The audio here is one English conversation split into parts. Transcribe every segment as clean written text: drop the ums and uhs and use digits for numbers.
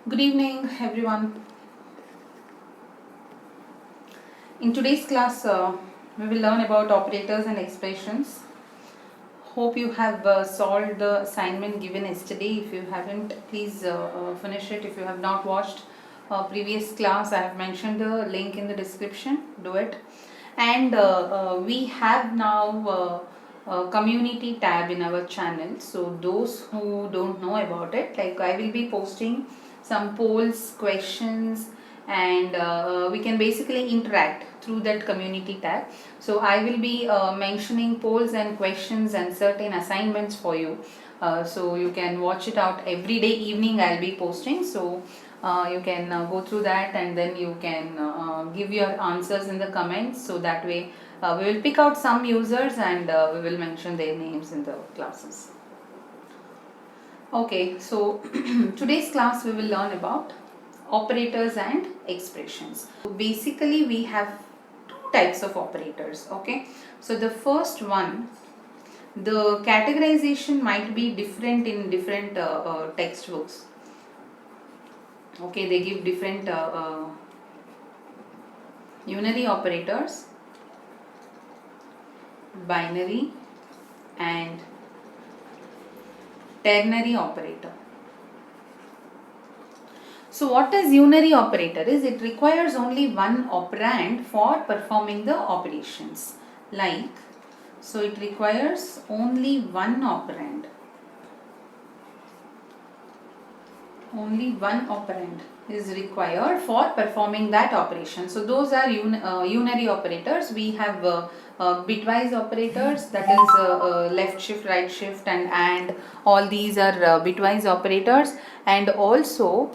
Good evening, everyone. In today's class, we will learn about operators and expressions. Hope you have solved the assignment given yesterday. If you haven't, please finish it. If you have not watched previous class, I have mentioned the link in the description. Do it. And we have now community tab in our channel. So those who don't know about it, like I will be posting some polls, questions, and we can basically interact through that community tab. So I will be mentioning polls and questions and certain assignments for you. So you can watch it out every day evening. I'll be posting. So you can go through that, and then you can give your answers in the comments. So that way we will pick out some users, and we will mention their names in the classes. Okay, so today's class we will learn about operators and expressions. So basically we have two types of operators. Okay, so the first one, the categorization might be different in different textbooks. Okay, they give different unary operators, binary, and ternary operator. So what is unary operator is, it requires only one operand for performing the operations. Like, so it requires only one operand. Only one operand is required for performing that operation. So those are unary operators. We have bitwise operators, that is left shift, right shift, and all these are bitwise operators. And also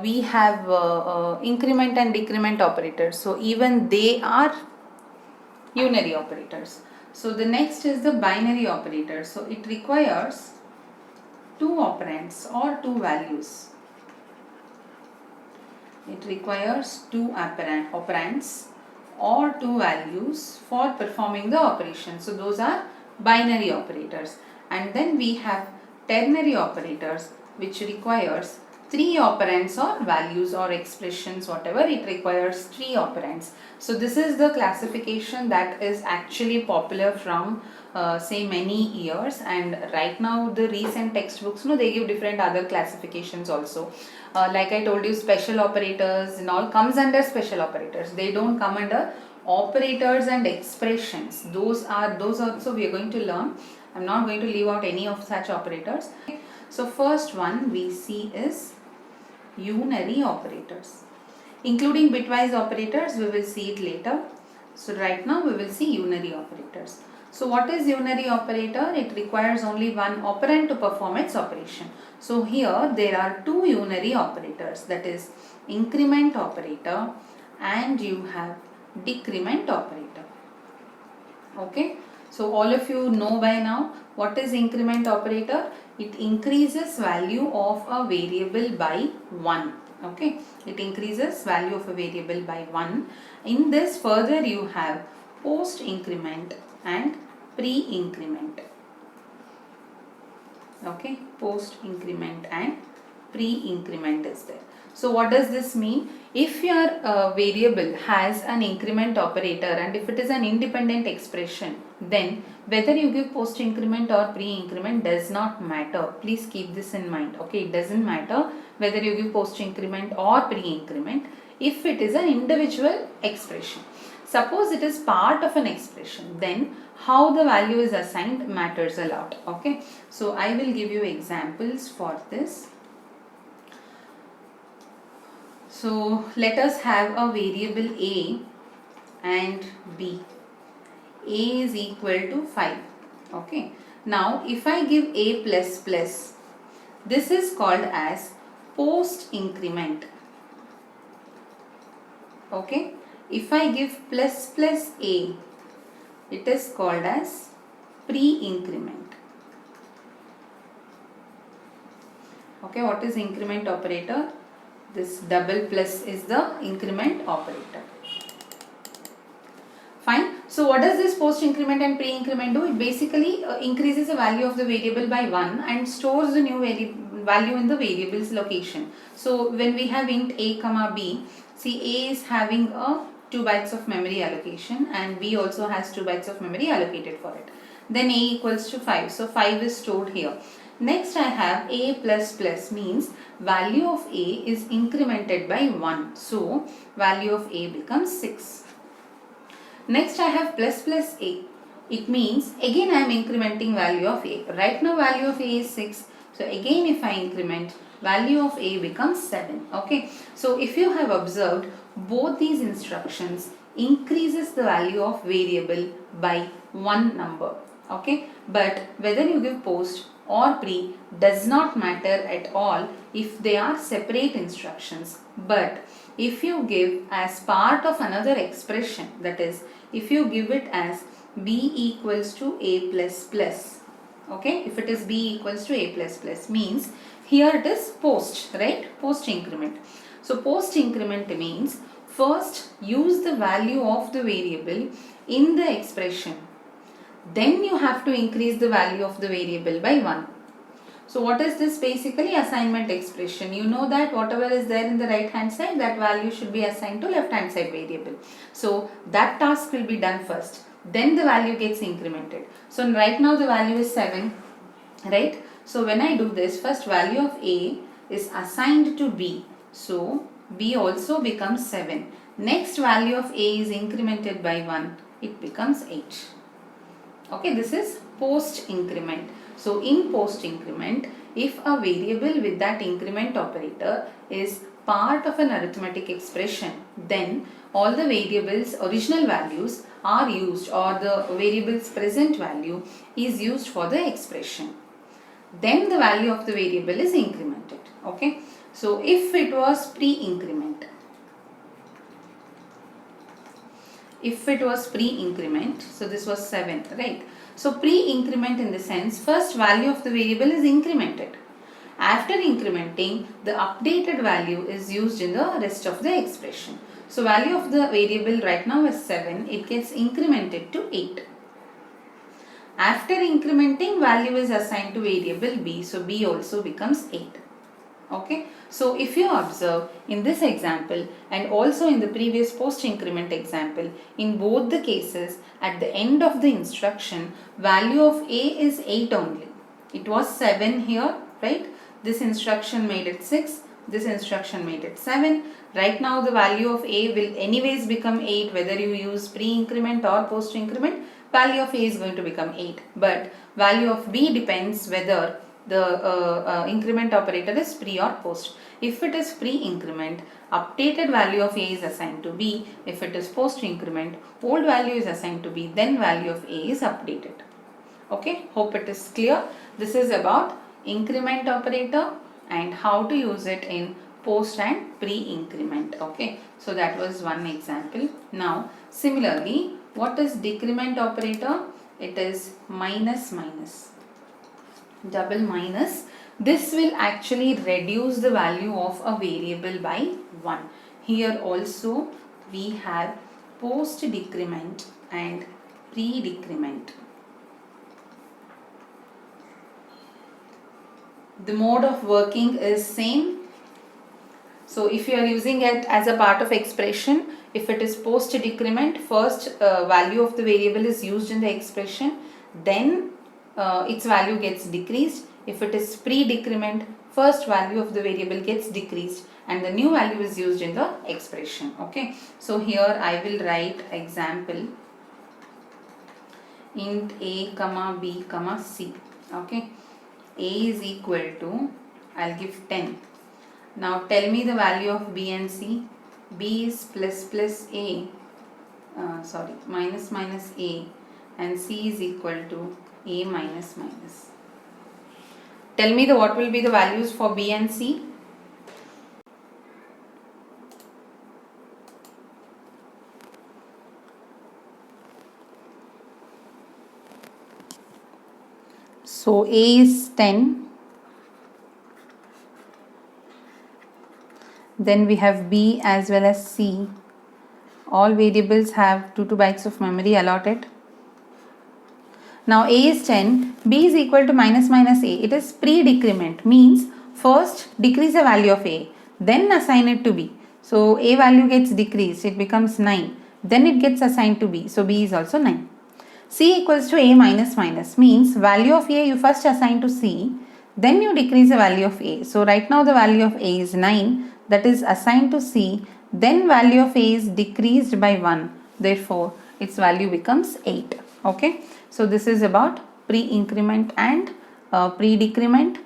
we have increment and decrement operators. So even they are unary operators. So the next is the binary operator. So it requires two operands or two values. It requires two operands or two values for performing the operation. So those are binary operators. And then we have ternary operators, which requires three operands or values or expressions, whatever. It requires three operands. So this is the classification that is actually popular from say many years, and right now the recent textbooks, they give different other classifications also. Like I told you, special operators and all comes under special operators. They don't come under operators and expressions. Those also we are going to learn. I'm not going to leave out any of such operators. So first one we see is unary operators, including bitwise operators. We will see it later. So right now we will see unary operators. So what is unary operator? It requires only one operand to perform its operation. So here there are two unary operators, that is increment operator and you have decrement operator. Okay, so all of you know by now what is increment operator. It increases value of a variable by 1. Okay, it increases value of a variable by 1. In this further you have post increment and pre-increment. Okay, post increment and pre-increment is there. So what does this mean? If your variable has an increment operator and if it is an independent expression, then whether you give post increment or pre-increment does not matter. Please keep this in mind. Okay, it doesn't matter whether you give post increment or pre-increment if it is an individual expression. Suppose it is part of an expression, then how the value is assigned matters a lot. Okay, so I will give you examples for this. So let us have a variable a and b. A is equal to 5. Okay, now if I give a plus plus, this is called as post increment. Okay, if I give plus plus a, it is called as pre-increment. Okay, what is increment operator? This double plus is the increment operator. Fine. So what does this post increment and pre increment do? It basically increases the value of the variable by 1 and stores the value in the variable's location. So when we have int a comma b, see a is having a 2 bytes of memory allocation and b also has 2 bytes of memory allocated for it. Then a equals to 5. So 5 is stored here. Next I have a plus plus means value of a is incremented by 1. So value of a becomes 6. Next I have plus plus a. It means again I am incrementing value of a. Right now value of a is 6. So again if I increment, value of a becomes 7. Okay. So if you have observed, both these instructions increases the value of variable by one number. Okay. But whether you give post or pre does not matter at all if they are separate instructions. But if you give as part of another expression, that is if you give it as b equals to a plus plus, okay, if it is b equals to a plus plus means here it is post, right, post increment. So post increment means first use the value of the variable in the expression, then you have to increase the value of the variable by 1. So what is this? Basically assignment expression. You know that whatever is there in the right hand side, that value should be assigned to left hand side variable. So that task will be done first. Then the value gets incremented. So right now the value is 7, right? So when I do this, first value of a is assigned to b. So b also becomes 7. Next value of a is incremented by 1. It becomes 8. Okay, this is post increment. So in post increment, if a variable with that increment operator is part of an arithmetic expression, then all the variables original values are used, or the variable's present value is used for the expression. Then the value of the variable is incremented. Okay. So if it was pre-increment, so this was 7, right? So pre-increment in the sense, first value of the variable is incremented. After incrementing, the updated value is used in the rest of the expression. So value of the variable right now is 7, it gets incremented to 8. After incrementing, value is assigned to variable b, so b also becomes 8. Okay, so if you observe in this example and also in the previous post increment example, in both the cases at the end of the instruction, value of a is 8 only. It was 7 here, right? This instruction made it 6, this instruction made it 7. Right now the value of a will anyways become 8 whether you use pre-increment or post increment. Value of a is going to become 8, but value of b depends whether the increment operator is pre or post. If it is pre-increment, updated value of a is assigned to b. If it is post-increment, old value is assigned to b, then value of a is updated. Okay, hope it is clear. This is about increment operator and how to use it in post and pre-increment. Okay, so that was one example. Now similarly, what is decrement operator? It is minus minus, double minus. This will actually reduce the value of a variable by 1. Here also we have post decrement and pre decrement. The mode of working is same. So if you are using it as a part of expression, if it is post decrement, first value of the variable is used in the expression, then its value gets decreased. If it is pre-decrement, first value of the variable gets decreased and the new value is used in the expression. Okay, so here I will write example int a comma b comma c. Okay, a is equal to, I'll give 10. Now tell me the value of b and c. B is plus plus a, minus minus a, and c is equal to a minus minus. Tell me what will be the values for b and c. So a is 10. Then we have b as well as c. All variables have 2 bytes of memory allotted. Now a is 10, b is equal to minus minus a. It is pre-decrement, means first decrease the value of A, then assign it to B. So A value gets decreased, it becomes 9, then it gets assigned to B, so B is also 9. C equals to A minus minus means value of A you first assign to C, then you decrease the value of A. So right now the value of A is 9, that is assigned to C, then value of A is decreased by 1, therefore its value becomes 8. Okay, so this is about pre-increment and pre-decrement,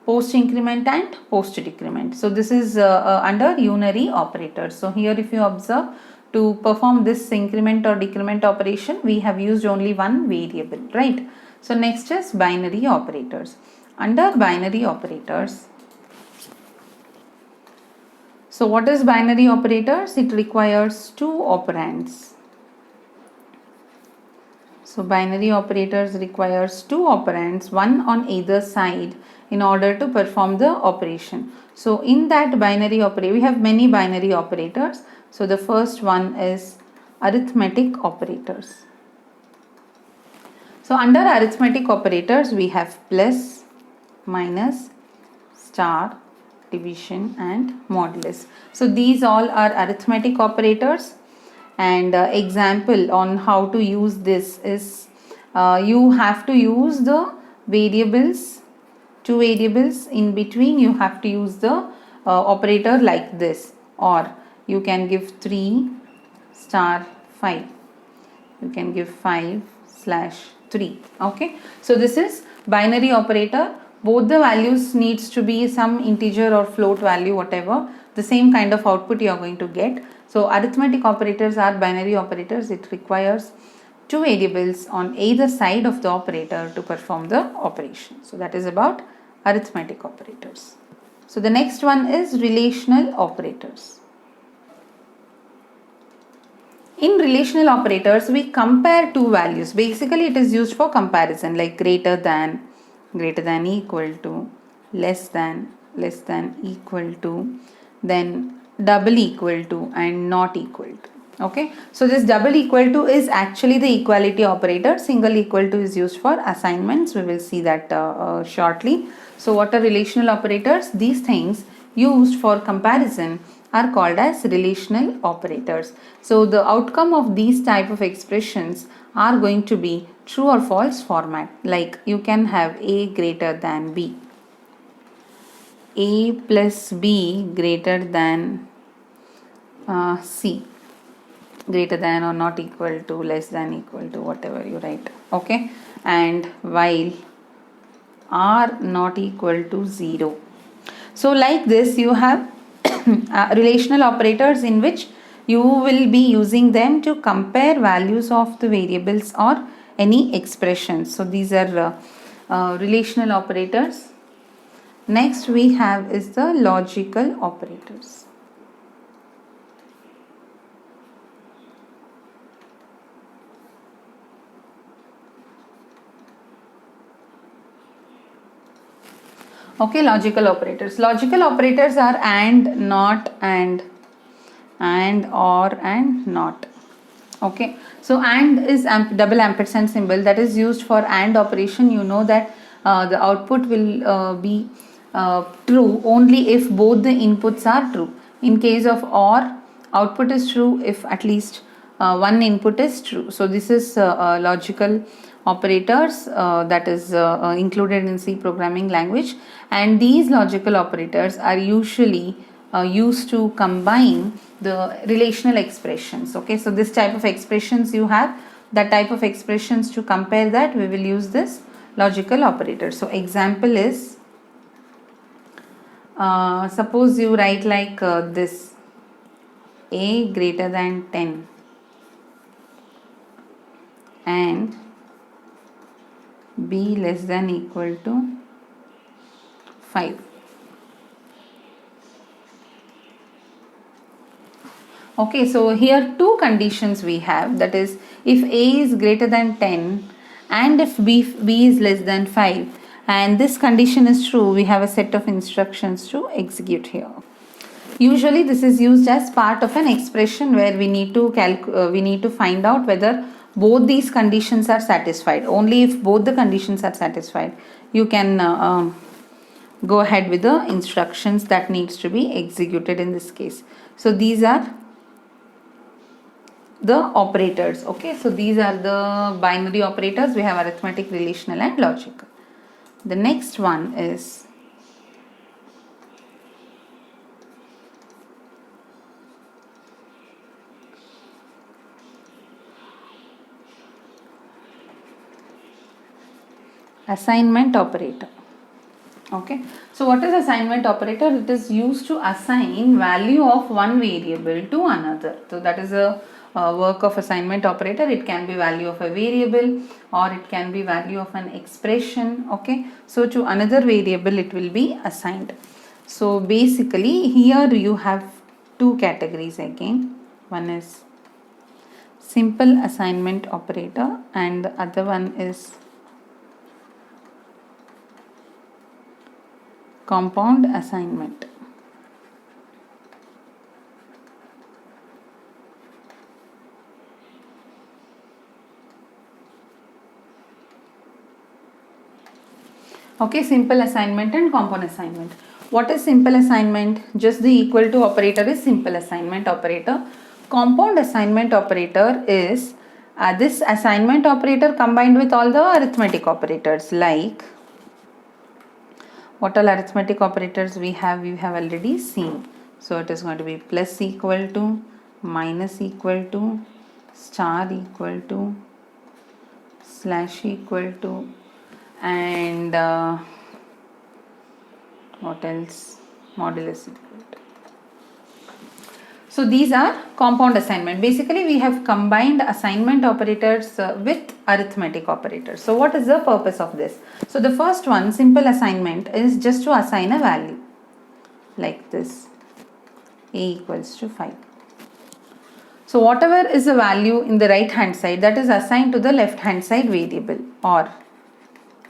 post-increment and post-decrement. So this is under unary operators. So here if you observe, to perform this increment or decrement operation, we have used only one variable, right? So next is binary operators. Under binary operators, so what is binary operators? It requires two operands. So binary operators requires two operands, one on either side, in order to perform the operation. So in that binary operator, we have many binary operators. So the first one is arithmetic operators. So under arithmetic operators, we have plus, minus, star, division and modulus. So these all are arithmetic operators. And example on how to use this is you have to use the variables, two variables in between, you have to use the operator like this, or you can give 3 star 5, you can give 5/3. Okay, so this is binary operator. Both the values needs to be some integer or float value, whatever, the same kind of output you are going to get. So arithmetic operators are binary operators. It requires two variables on either side of the operator to perform the operation. So that is about arithmetic operators. So the next one is relational operators. In relational operators, we compare two values. Basically, it is used for comparison, like greater than, equal to, less than, equal to, then double equal to and not equal to. Okay, so this double equal to is actually the equality operator. Single equal to is used for assignments. We will see that shortly. So what are relational operators? These things used for comparison are called as relational operators. So the outcome of these type of expressions are going to be true or false format. Like you can have A greater than B, A plus B greater than C, greater than or not equal to, less than equal to, whatever you write. Okay, and while R not equal to 0. So like this you have relational operators in which you will be using them to compare values of the variables or any expressions. So these are relational operators. Next we have is the logical operators. Okay, logical operators. Logical operators are and, not, and, or, and not. Okay, so and is double ampersand symbol that is used for and operation. You know that the output will be true only if both the inputs are true. In case of or, output is true if at least one input is true. So this is logical operators that is included in C programming language, and these logical operators are usually used to combine the relational expressions. Okay, so this type of expressions you have, that type of expressions, to compare that we will use this logical operator. So example is suppose you write like this, A greater than 10 and B less than equal to 5. Okay, so here two conditions we have, that is if A is greater than 10 and if B is less than 5, and this condition is true, we have a set of instructions to execute here. Usually this is used as part of an expression where we need to find out whether both these conditions are satisfied. Only if both the conditions are satisfied, you can go ahead with the instructions that needs to be executed in this case. So these are the operators. Okay, so these are the binary operators. We have arithmetic, relational and logical. The next one is assignment operator. Okay, so what is assignment operator? It is used to assign value of one variable to another. So that is a work of assignment operator. It can be value of a variable or it can be value of an expression. Okay, so to another variable it will be assigned. So basically here you have two categories again. One is simple assignment operator and the other one is compound assignment. Okay, simple assignment and compound assignment. What is simple assignment? Just the equal to operator is simple assignment operator. Compound assignment operator is this assignment operator combined with all the arithmetic operators. Like what all arithmetic operators we have already seen. So it is going to be plus equal to, minus equal to, star equal to, slash equal to, and what else, modulus equal to. So these are compound assignment. Basically we have combined assignment operators with arithmetic operators. So what is the purpose of this? So the first one, simple assignment, is just to assign a value like this, a equals to 5. So whatever is the value in the right hand side, that is assigned to the left hand side variable. Or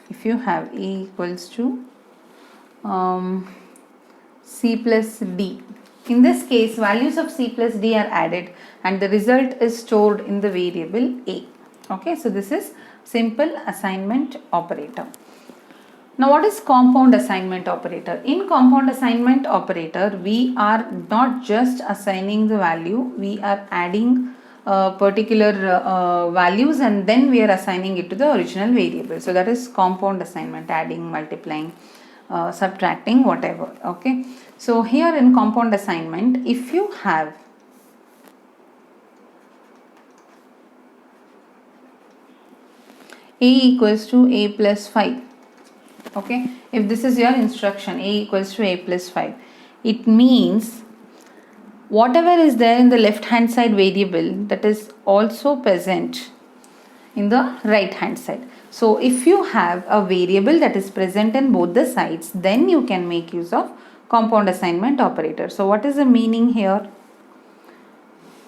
if you have a equals to c plus d, in this case values of c plus d are added and the result is stored in the variable a. Okay, so this is simple assignment operator. Now what is compound assignment operator? In compound assignment operator we are not just assigning the value, we are adding particular values and then we are assigning it to the original variable. So that is compound assignment, adding, multiplying, subtracting, whatever. Okay, so here in compound assignment, if you have a equals to a plus 5, okay, if this is your instruction, a equals to a plus 5, it means whatever is there in the left hand side variable, that is also present in the right hand side. So if you have a variable that is present in both the sides, then you can make use of compound assignment operator. So what is the meaning here?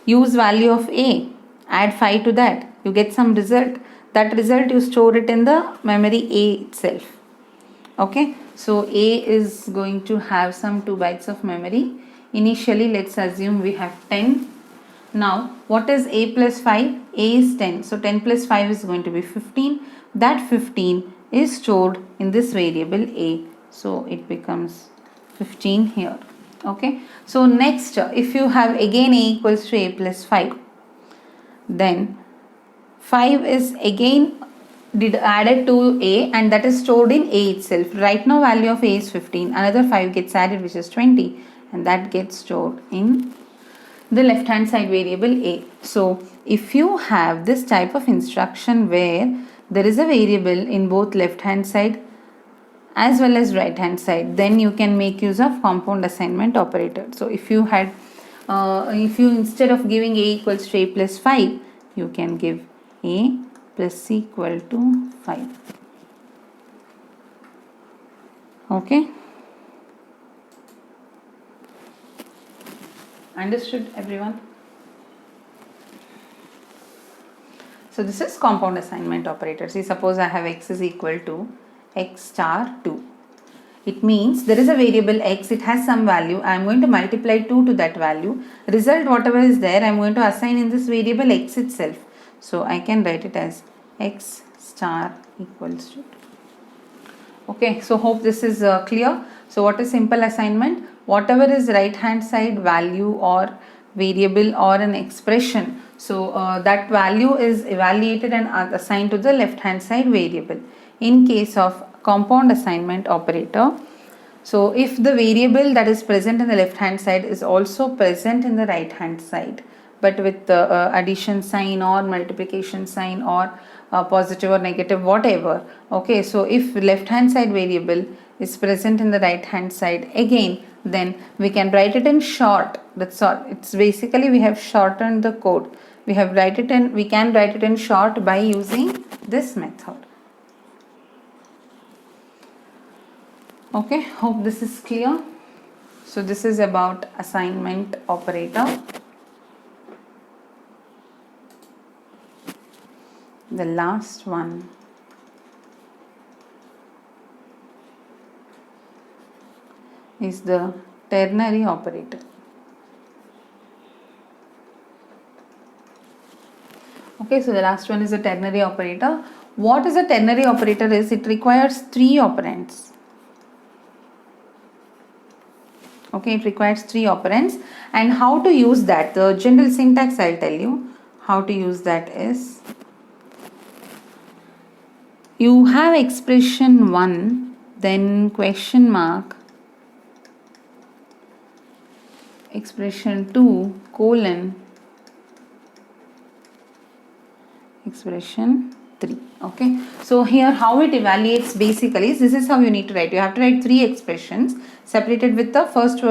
Use value of a, add 5 to that, you get some result. That result you store it in the memory a itself. Okay, so a is going to have some 2 bytes of memory. Initially let's assume we have 10. Now what is a plus 5? A is 10. So 10 plus 5 is going to be 15. That 15 is stored in this variable a. So it becomes 15 here. Okay, so next if you have again a equals to a plus 5, then 5 is again added to a and that is stored in a itself. Right now value of a is 15. Another 5 gets added which is 20 and that gets stored in the left hand side variable a. So if you have this type of instruction where there is a variable in both left hand side as well as right hand side, then you can make use of compound assignment operator. So if you had instead of giving a equals to a plus 5, you can give a plus equal to 5. Okay, understood everyone? So this is compound assignment operator. See, suppose I have x is equal to x star 2. It means there is a variable x, it has some value. I am going to multiply 2 to that value. Result whatever is there, I am going to assign in this variable x itself. So I can write it as x star equals to 2. Okay, so hope this is clear. So what is simple assignment? Whatever is right hand side value or variable or an expression, so that value is evaluated and assigned to the left hand side variable. In case of compound assignment operator, so if the variable that is present in the left hand side is also present in the right hand side, but with the addition sign or multiplication sign or positive or negative, whatever. Okay, so if left hand side variable is present in the right hand side again, then we can write it in short. That's all. It's basically we have shortened the code. We can write it in short by using this method. Okay, hope this is clear. So this is about assignment operator. The last one is the ternary operator. Okay, so the last one is a ternary operator. What is a ternary operator is it requires 3 operands. Okay, it requires 3 operands. And how to use that? The general syntax I'll tell you. How to use that is, you have expression 1, then question mark, expression 2, colon, expression 3. Okay, so here how it evaluates basically is, this is how you need to write. You have to write 3 expressions separated with the first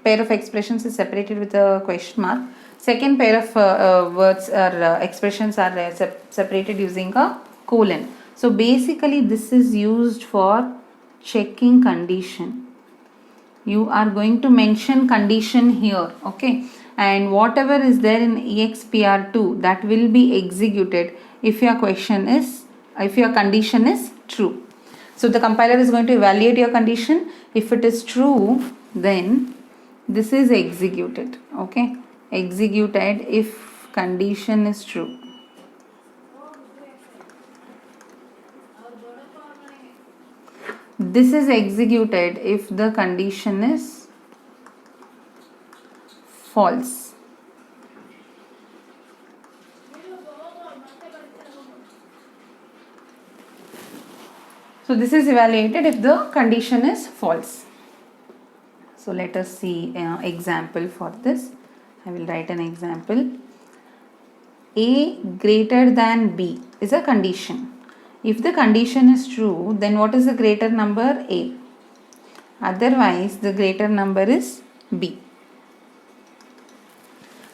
pair of expressions is separated with a question mark. Second pair of words or expressions are separated using a colon. So basically this is used for checking condition. You are going to mention condition here, okay, and whatever is there in expr2 that will be executed if your condition is true. So the compiler is going to evaluate your condition. If it is true, then this is executed. Okay, executed if condition is true. This is executed if the condition is false. So this is evaluated if the condition is false. So let us see an example for this. I will write an example. A greater than B is a condition. If the condition is true, then what is the greater number? A. Otherwise, the greater number is B.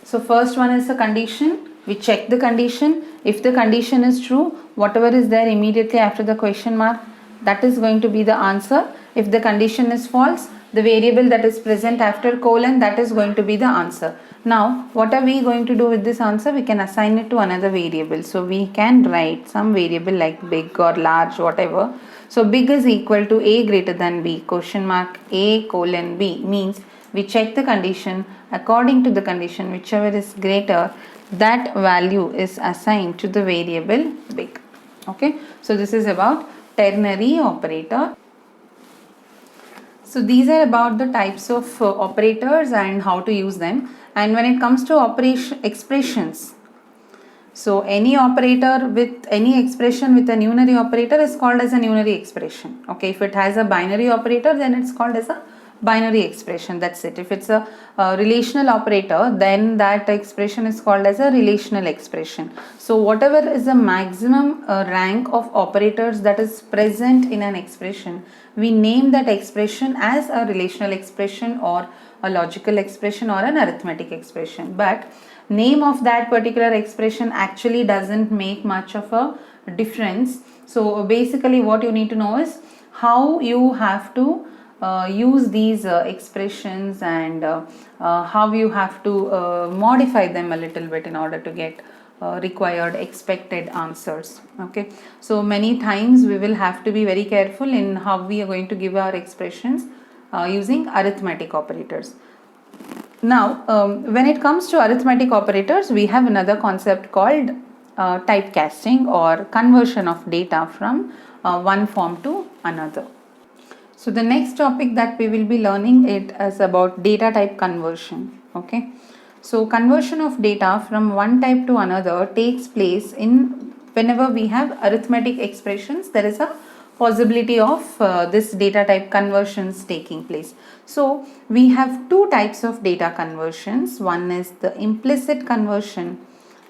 So first one is a condition. We check the condition. If the condition is true, whatever is there immediately after the question mark, that is going to be the answer. If the condition is false, the variable that is present after colon, that is going to be the answer. Now, what are we going to do with this answer? We can assign it to another variable. So we can write some variable like big or large, whatever. So big is equal to A greater than B, question mark A colon B, means we check the condition. According to the condition, whichever is greater, that value is assigned to the variable big. Okay, so this is about ternary operator. So these are about the types of operators and how to use them. And when it comes to expressions, so any operator with any expression with a unary operator is called as a unary expression. Okay, if it has a binary operator, then it's called as a binary expression. That's it. If it's a relational operator, then that expression is called as a relational expression. So whatever is the maximum rank of operators that is present in an expression, we name that expression as a relational expression or a logical expression or an arithmetic expression. But name of that particular expression actually doesn't make much of a difference. So basically what you need to know is how you have to use these expressions and how you have to modify them a little bit in order to get required expected answers. Okay, so many times we will have to be very careful in how we are going to give our expressions using arithmetic operators. Now when it comes to arithmetic operators, we have another concept called typecasting or conversion of data from one form to another. So the next topic that we will be learning it is about data type conversion. Okay. So conversion of data from one type to another takes place in whenever we have arithmetic expressions, there is a possibility of this data type conversions taking place. So we have two types of data conversions. One is the implicit conversion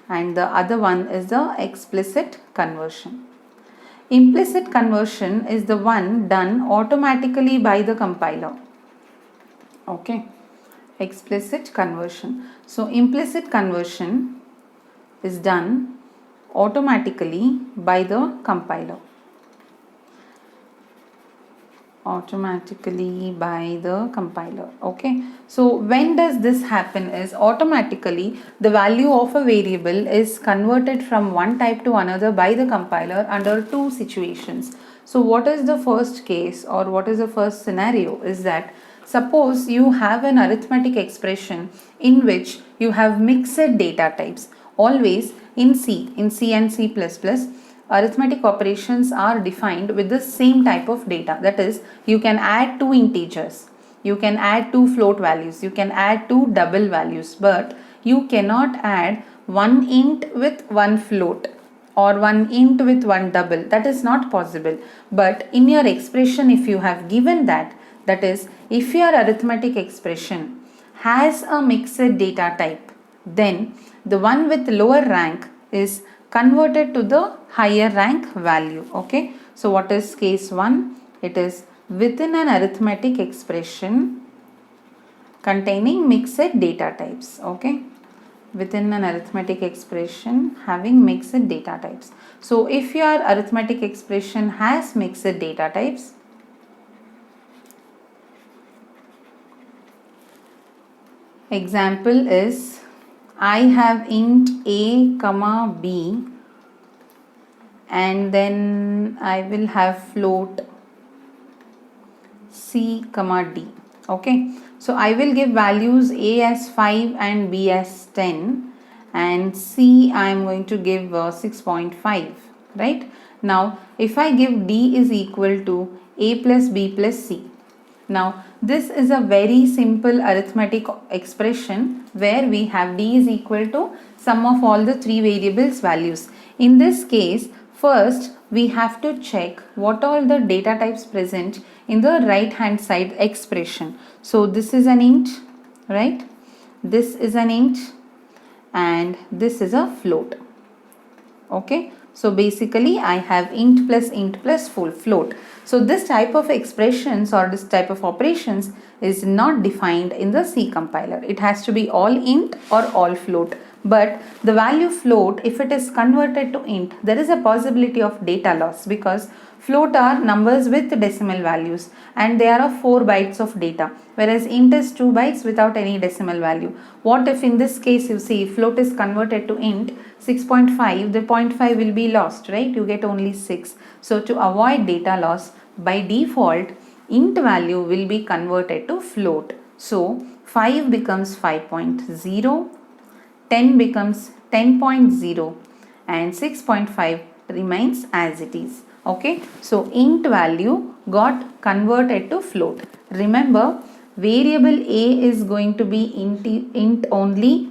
and the other one is the explicit conversion. Implicit conversion is the one done automatically by the compiler. Okay. Explicit conversion. So implicit conversion is done automatically by the compiler. Automatically by the compiler. Okay. So when does this happen is automatically the value of a variable is converted from one type to another by the compiler under two situations. So what is the first case or what is the first scenario is that suppose you have an arithmetic expression in which you have mixed data types. Always in C and C++, arithmetic operations are defined with the same type of data. That is, you can add two integers, you can add two float values, you can add two double values, but you cannot add one int with one float or one int with one double. That is not possible. But in your expression, if you have given that is, if your arithmetic expression has a mixed data type, then the one with lower rank is converted to the higher rank value. Okay. So what is case 1? It is within an arithmetic expression containing mixed data types. Okay. Within an arithmetic expression having mixed data types. So if your arithmetic expression has mixed data types, example is I have int a comma b and then I will have float c comma d. Okay. So I will give values a as 5 and b as 10 and c I am going to give 6.5, right. Now if I give d is equal to a plus b plus c. Now this is a very simple arithmetic expression where we have d is equal to sum of all the three variables values. In this case, first we have to check what all the data types present in the right hand side expression. So this is an int, right? This is an int and this is a float. Okay. So basically I have int plus full float. So this type of expressions or this type of operations is not defined in the C compiler. It has to be all int or all float. But the value float, if it is converted to int, there is a possibility of data loss because float are numbers with decimal values and they are of 4 bytes of data, whereas int is 2 bytes without any decimal value. What if in this case you see float is converted to int 6.5, the 0.5 will be lost, right? You get only 6. So to avoid data loss, by default int value will be converted to float. So 5 becomes 5.0, 10 becomes 10.0 and 6.5 remains as it is. Okay. So int value got converted to float. Remember, variable a is going to be int only.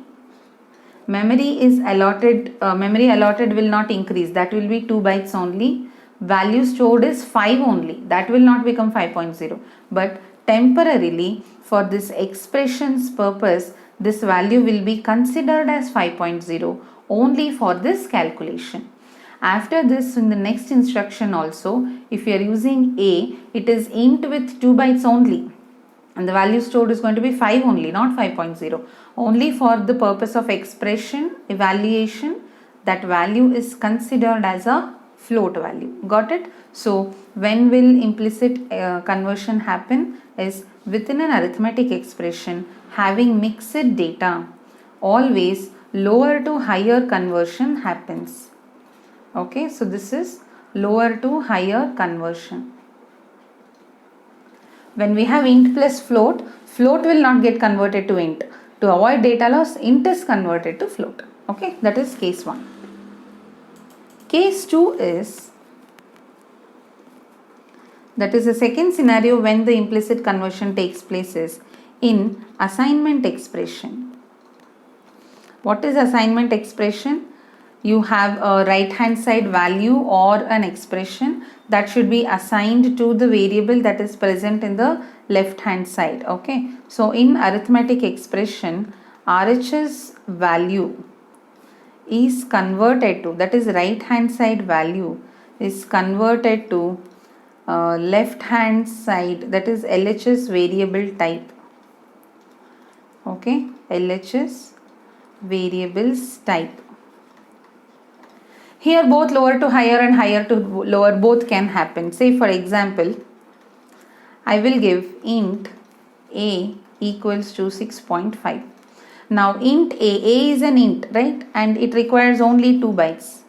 Memory allotted will not increase, that will be 2 bytes only. Value stored is 5 only, that will not become 5.0. But temporarily for this expression's purpose, this value will be considered as 5.0 only for this calculation. After this, in the next instruction also, if you are using a, it is int with 2 bytes only and the value stored is going to be 5 only, not 5.0. Only for the purpose of expression evaluation, that value is considered as a float value. Got it? So when will implicit conversion happen is within an arithmetic expression having mixed data, always lower to higher conversion happens. Okay, so this is lower to higher conversion. When we have int plus float, float will not get converted to int. To avoid data loss, int is converted to float. Okay, that is case 1. Case 2 is That is the second scenario when the implicit conversion takes place is in assignment expression. What is assignment expression? You have a right hand side value or an expression that should be assigned to the variable that is present in the left hand side. Okay, so in arithmetic expression, RHS value is converted to, that is right hand side value is converted to left hand side, that is LHS variable type. Okay, LHS variables type. Here both lower to higher and higher to lower both can happen. Say for example, I will give int a equals to 6.5. Now int a is an int, right, and it requires only 2 bytes.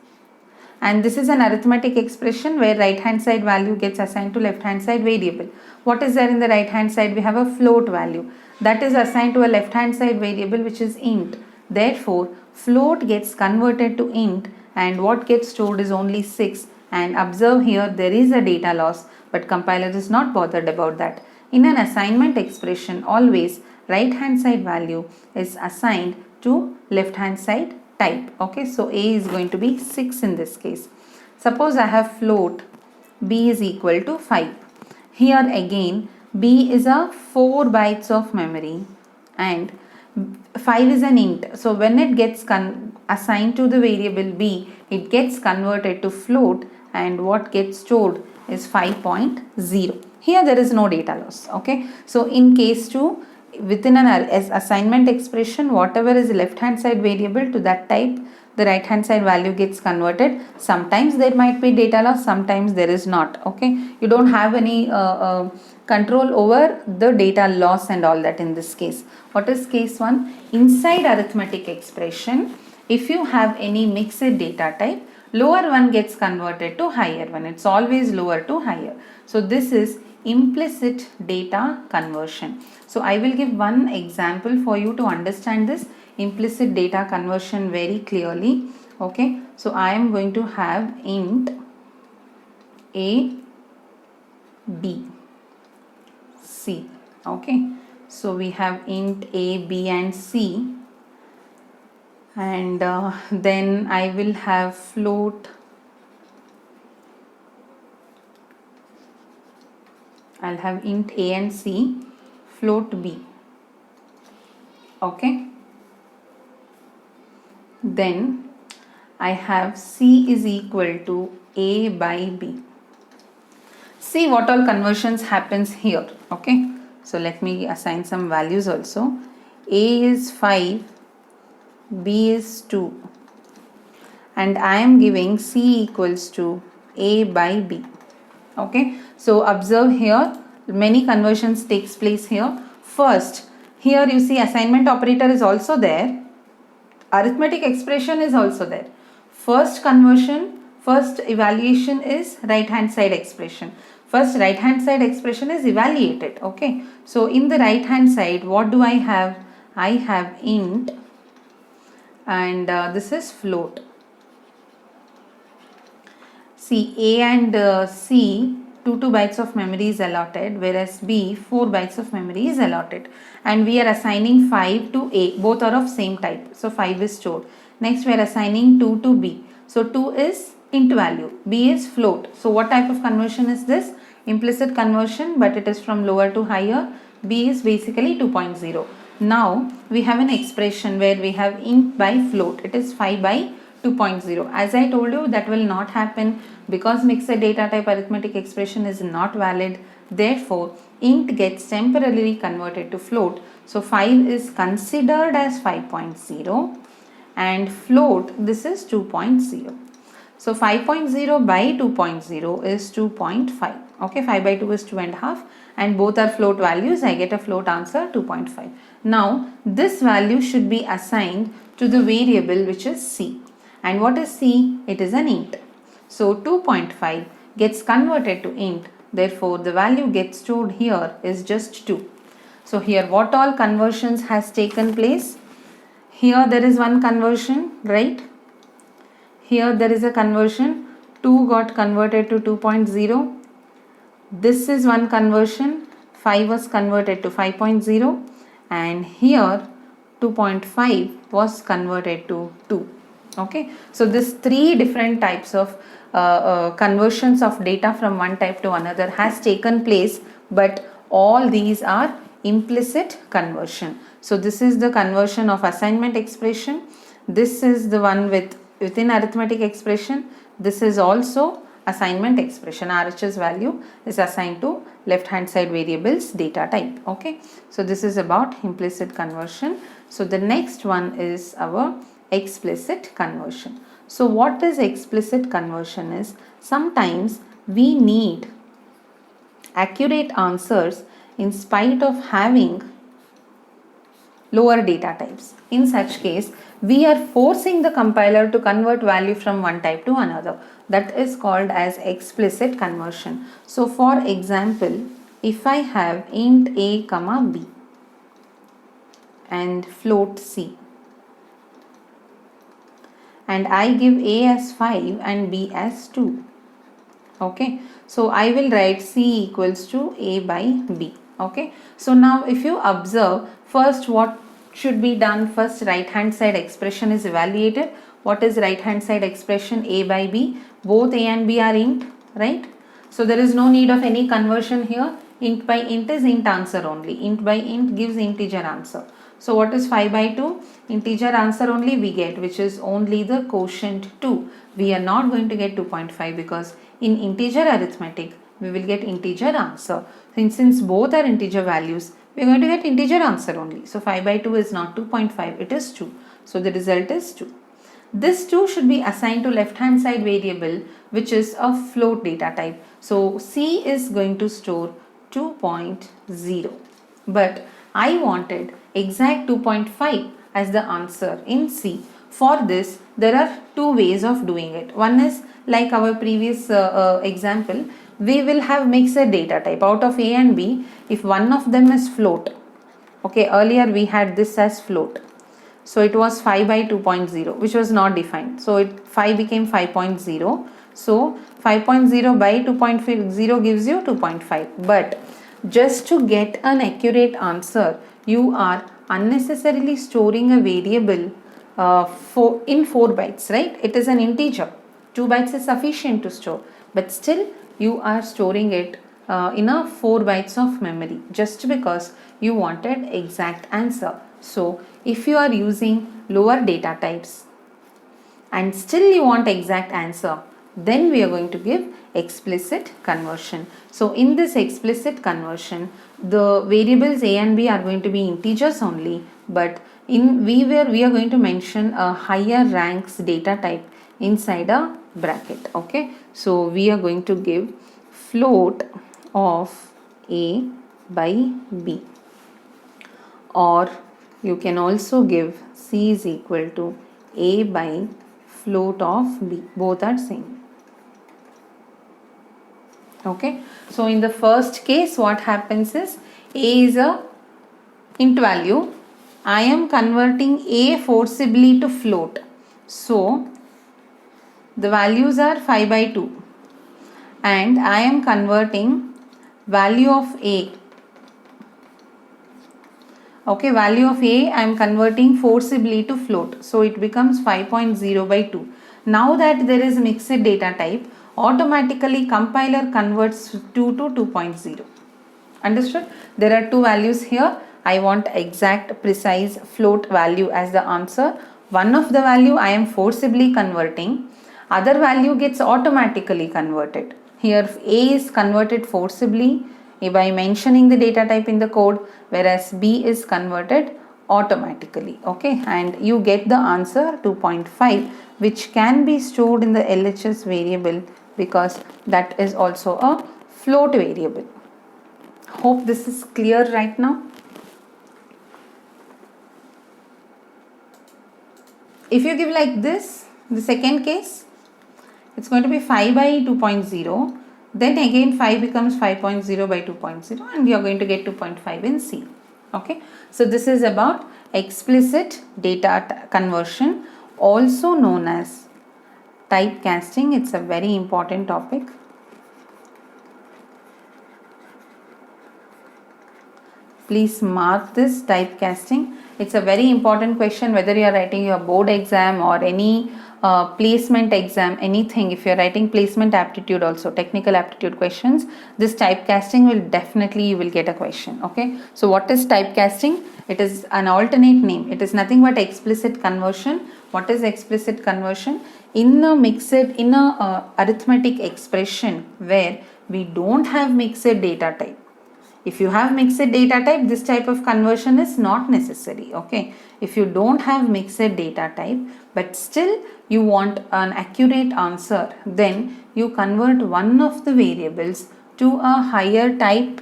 And this is an arithmetic expression where right hand side value gets assigned to left hand side variable. What is there in the right hand side? We have a float value that is assigned to a left hand side variable which is int. Therefore, float gets converted to int and what gets stored is only 6. And observe here there is a data loss, but compiler is not bothered about that. In an assignment expression, always right hand side value is assigned to left hand side type. Okay, so a is going to be 6 in this case. Suppose I have float b is equal to 5. Here again b is a 4 bytes of memory and 5 is an int. So when it gets assigned to the variable b, it gets converted to float and what gets stored is 5.0. Here there is no data loss. Okay, so in case 2, within an assignment expression, whatever is left hand side variable to that type, the right hand side value gets converted. Sometimes there might be data loss, sometimes there is not. Okay, you don't have any control over the data loss and all that in this case. What is case 1? Inside arithmetic expression, if you have any mixed data type, lower one gets converted to higher one. It's always lower to higher. So this is implicit data conversion. So I will give one example for you to understand this implicit data conversion very clearly. Okay, so I am going to have int a, b, c. Okay, so we have int a, b and c, and then I will have float, I'll have int a and c, float b. Okay, then I have c is equal to a by b. See what all conversions happens here. Okay, so let me assign some values also. A is 5, b is 2, and I am giving c equals to a by b. Okay, so observe here many conversions takes place here. First, here you see assignment operator is also there, arithmetic expression is also there. First conversion, first evaluation is right hand side expression. First right hand side expression is evaluated. Okay, so in the right hand side what do I have? I have int and this is float. See, a and c 2 bytes of memory is allotted, whereas b 4 bytes of memory is allotted, and we are assigning 5 to a, both are of same type, so 5 is stored. Next we are assigning 2 to b, so 2 is int value, b is float. So what type of conversion is this? Implicit conversion, but it is from lower to higher. B is basically 2.0. Now we have an expression where we have int by float, it is 5 by 2.0. As I told you, that will not happen because mixed data type arithmetic expression is not valid. Therefore, int gets temporarily converted to float. So 5 is considered as 5.0 and float, this is 2.0. So 5.0 by 2.0 is 2.5. Okay, 5 by 2 is 2.5 and both are float values. I get a float answer 2.5. Now this value should be assigned to the variable which is c. And what is c? It is an int. So 2.5 gets converted to int. Therefore the value gets stored here is just 2. So here what all conversions has taken place? Here there is one conversion, right? Here there is a conversion, 2 got converted to 2.0. This is one conversion, 5 was converted to 5.0, and here 2.5 was converted to 2. Okay, so this three different types of conversions of data from one type to another has taken place, but all these are implicit conversion. So this is the conversion of assignment expression, this is the one within arithmetic expression, this is also assignment expression. RHS value is assigned to left hand side variables data type. Okay, so this is about implicit conversion. So the next one is our explicit conversion. So what is explicit conversion is, sometimes we need accurate answers in spite of having lower data types. In such case, we are forcing the compiler to convert value from one type to another. That is called as explicit conversion. So for example, if I have int a comma b and float c, and I give a as 5 and b as 2. Okay, so I will write c equals to a by b. Okay, so now if you observe, first what should be done? First, right hand side expression is evaluated. What is right hand side expression? A by b. Both a and b are int, right? So there is no need of any conversion here. Int by int is int answer only. Int by int gives integer answer. So what is 5 by 2? Integer answer only we get, which is only the quotient 2. We are not going to get 2.5 because in integer arithmetic we will get integer answer. Since both are integer values, we are going to get integer answer only. So 5 by 2 is not 2.5, it is 2. So the result is 2. This 2 should be assigned to left hand side variable, which is a float data type. So C is going to store 2.0, but I wanted exact 2.5 as the answer in C. For this, there are two ways of doing it. One is like our previous example, we will have mixed data type out of A and B. If one of them is float, okay, earlier we had this as float. So it was 5 by 2.0, which was not defined. So 5 became 5.0. So 5.0 by 2.0 gives you 2.5. But just to get an accurate answer, you are unnecessarily storing a variable in 4 bytes, right? It is an integer. 2 bytes is sufficient to store, but still you are storing it in a 4 bytes of memory just because you wanted exact answer. So if you are using lower data types and still you want exact answer, then we are going to give explicit conversion. So in this explicit conversion, the variables a and b are going to be integers only, but we are going to mention a higher ranks data type inside a bracket. Okay, so we are going to give float of a by b, or you can also give c is equal to a by float of b. Both are same. Okay, so in the first case what happens is, a is a int value. I am converting a forcibly to float. So the values are 5 by 2 and I am converting value of a. Okay, value of a I am converting forcibly to float. So it becomes 5.0 by 2. Now that there is mixed data type, automatically compiler converts 2 to 2.0. Understood? There are two values here. I want exact precise float value as the answer. One of the value I am forcibly converting. Other value gets automatically converted. Here a is converted forcibly by mentioning the data type in the code, whereas b is converted automatically. Okay, and you get the answer 2.5, which can be stored in the LHS variable because that is also a float variable. Hope this is clear right now. If you give like this, the second case, it's going to be 5 by 2.0. Then again 5 becomes 5.0 by 2.0 and we are going to get 2.5 in C. Okay. So this is about explicit data conversion, also known as typecasting. It's a very important topic. Please mark this typecasting. It's a very important question whether you are writing your board exam or any placement exam, anything. If you are writing placement aptitude also, technical aptitude questions, this typecasting will definitely, you will get a question. Okay, so what is typecasting? It is an alternate name. It is nothing but explicit conversion. What is explicit conversion? In a arithmetic expression where we don't have mixed data type. If you have mixed data type, this type of conversion is not necessary. Okay, if you don't have mixed data type but still you want an accurate answer, then you convert one of the variables to a higher type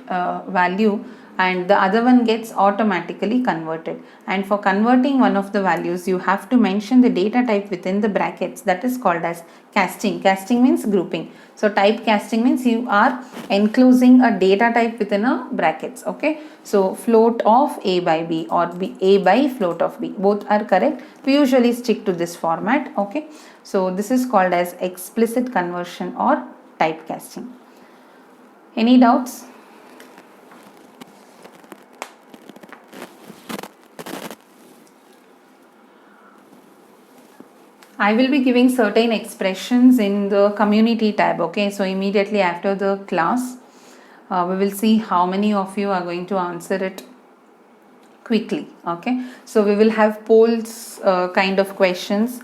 value and the other one gets automatically converted. And for converting one of the values, you have to mention the data type within the brackets. That is called as casting. Casting means grouping. So typecasting means you are enclosing a data type within a brackets. Okay, so float of a by b or a by float of b, both are correct. We usually stick to this format. Okay, so this is called as explicit conversion or typecasting. Any doubts? I will be giving certain expressions in the community tab. Okay, so immediately after the class, we will see how many of you are going to answer it quickly. Okay, so we will have polls kind of questions,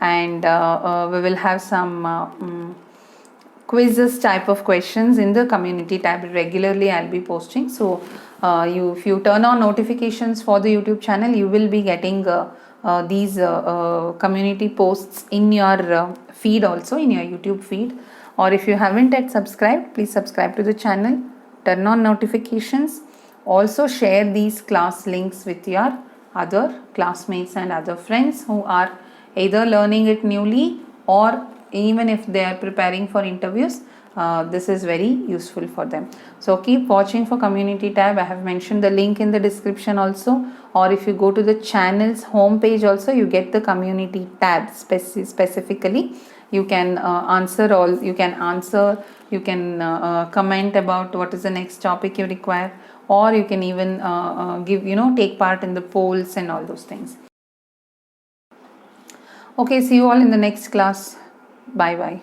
and we will have some quizzes type of questions in the community tab. Regularly I'll be posting, so if you turn on notifications for the YouTube channel, you will be getting these community posts in your feed, also in your YouTube feed. Or if you haven't yet subscribed, please subscribe to the channel, turn on notifications, also share these class links with your other classmates and other friends who are either learning it newly or even if they are preparing for interviews. This is very useful for them. So keep watching for community tab. I have mentioned the link in the description also, or if you go to the channel's home page also, you get the community tab specifically. You can answer all, you can comment about what is the next topic you require, or you can even give, take part in the polls and all those things. Okay, see you all in the next class. Bye bye.